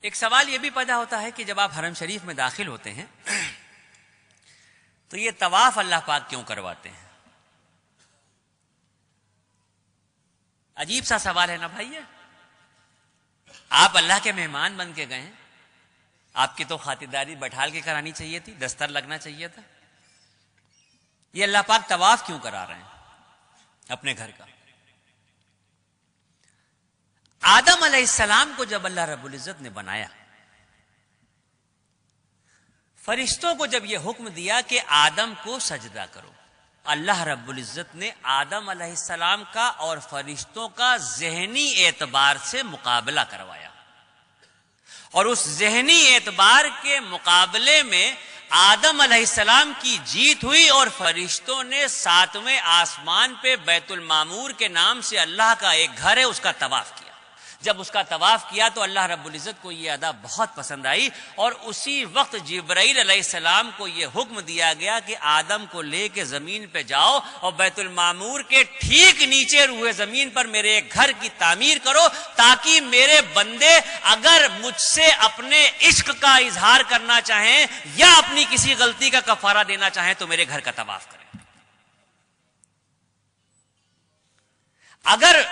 ایک سوال یہ بھی پیدا ہوتا ہے کہ جب آپ حرم شریف میں داخل ہوتے ہیں تو یہ طواف اللہ پاک کیوں کرواتے ہیں؟ عجیب سا سوال ہے نا بھائی. آپ اللہ کے مہمان بن کے گئے ہیں، آپ کی تو خاطرداری بٹھال کے کرانی چاہیے تھی، دستر لگنا چاہیے تھا. یہ اللہ پاک طواف کیوں کرا رہے ہیں اپنے گھر کا؟ آدم علیہ السلام کو جب اللہ رب العزت نے بنایا، فرشتوں کو جب یہ حکم دیا کہ آدم کو سجدہ کرو، اللہ رب العزت نے آدم علیہ السلام کا اور فرشتوں کا ذہنی اعتبار سے مقابلہ کروایا، اور اس ذہنی اعتبار کے مقابلے میں آدم علیہ السلام کی جیت ہوئی، اور فرشتوں نے 7ویں آسمان پہ بیت المعمور کے نام سے اللہ کا ایک گھر ہے اس کا طواف کیا. جب اس کا طواف کیا تو اللہ رب العزت کو یہ ادا بہت پسند آئی، اور اسی وقت جبرائیل علیہ السلام کو یہ حکم دیا گیا کہ آدم کو لے کے زمین پہ جاؤ اور بیت المعمور کے ٹھیک نیچے روئے زمین پر میرے ایک گھر کی تعمیر کرو، تاکہ میرے بندے اگر مجھ سے اپنے عشق کا اظہار کرنا چاہیں یا اپنی کسی غلطی کا کفارہ دینا چاہیں تو میرے گھر کا طواف کریں. اگر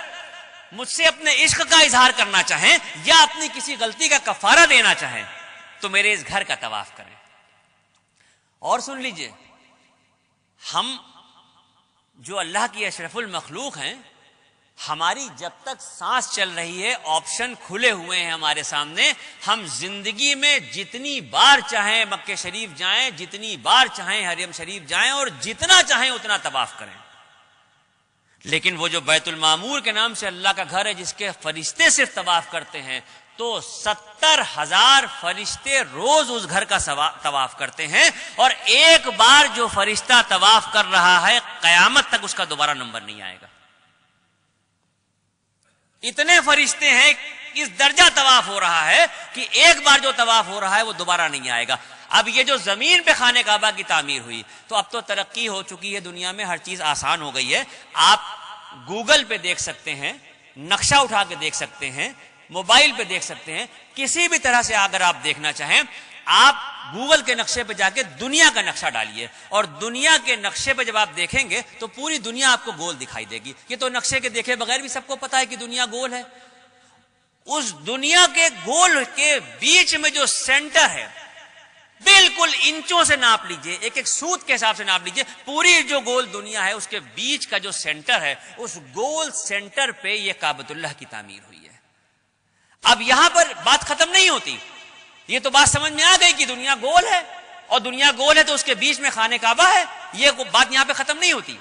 مجھ سے اپنے عشق کا اظہار کرنا چاہیں یا اپنی کسی غلطی کا کفارہ دینا چاہیں تو میرے اس گھر کا طواف کریں. اور سن لیجئے، ہم جو اللہ کی اشرف المخلوق ہیں، ہماری جب تک سانس چل رہی ہے آپشن کھلے ہوئے ہیں ہمارے سامنے. ہم زندگی میں جتنی بار چاہیں مکہ شریف جائیں، جتنی بار چاہیں حرم شریف جائیں، اور جتنا چاہیں اتنا طواف کریں. لیکن وہ جو بیت المعمور کے نام سے اللہ کا گھر ہے جس کے فرشتے صرف طواف کرتے ہیں، تو 70,000 فرشتے روز اس گھر کا طواف کرتے ہیں، اور ایک بار جو فرشتہ طواف کر رہا ہے قیامت تک اس کا دوبارہ نمبر نہیں آئے گا. اتنے فرشتے ہیں، اس درجہ طواف ہو رہا ہے کہ ایک بار جو طواف ہو رہا ہے وہ دوبارہ نہیں آئے گا. اب یہ جو زمین پہ خانہ کعبہ کی تعمیر ہوئی، تو اب تو ترقی ہو چکی ہے دنیا میں، ہر چیز آسان ہو گئی ہے. آپ گوگل پہ دیکھ سکتے ہیں، نقشہ اٹھا کے دیکھ سکتے ہیں، موبائل پہ دیکھ سکتے ہیں، کسی بھی طرح سے اگر آپ دیکھنا چاہیں آپ گوگل کے نقشے پہ جا کے دنیا کا نقشہ ڈالیے، اور دنیا کے نقشے پہ جب آپ دیکھیں گے تو پوری دنیا آپ کو گول دکھائی دے گی. یہ تو نقشے کے دیکھے بغیر بھی سب کو پتا ہے کہ دنیا گول ہے. اس دنیا کے گول کے بیچ میں جو سینٹر ہے، بالکل انچوں سے ناپ لیجئے، ایک ایک سوت کے حساب سے ناپ لیجئے، پوری جو گول دنیا ہے اس کے بیچ کا جو سینٹر ہے، اس گول سینٹر پہ یہ کعبۃ اللہ کی تعمیر ہوئی ہے. اب یہاں پر بات ختم نہیں ہوتی. یہ تو بات سمجھ میں آ گئی کہ دنیا گول ہے، اور دنیا گول ہے تو اس کے بیچ میں خانہ کعبہ ہے. یہ بات یہاں پہ ختم نہیں ہوتی.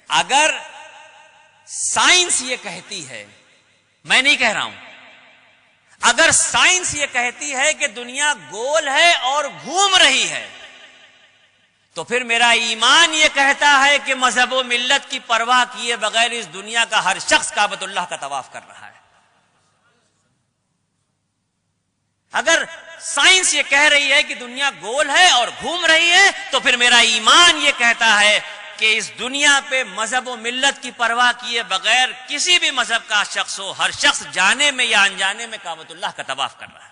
اگر سائنس یہ کہتی ہے، میں نہیں کہہ رہا ہوں، اگر سائنس یہ کہتی ہے کہ دنیا گول ہے اور گھوم رہی ہے، تو پھر میرا ایمان یہ کہتا ہے کہ مذہب و ملت کی پرواہ کیے بغیر اس دنیا کا ہر شخص کعبۃ اللہ کا طواف کر رہا ہے. اگر سائنس یہ کہہ رہی ہے کہ دنیا گول ہے اور گھوم رہی ہے، تو پھر میرا ایمان یہ کہتا ہے کہ اس دنیا پہ مذہب و ملت کی پرواہ کیے بغیر کسی بھی مذہب کا شخص ہو، ہر شخص جانے میں یا انجانے میں کعبۃ اللہ کا طواف کر رہا ہے.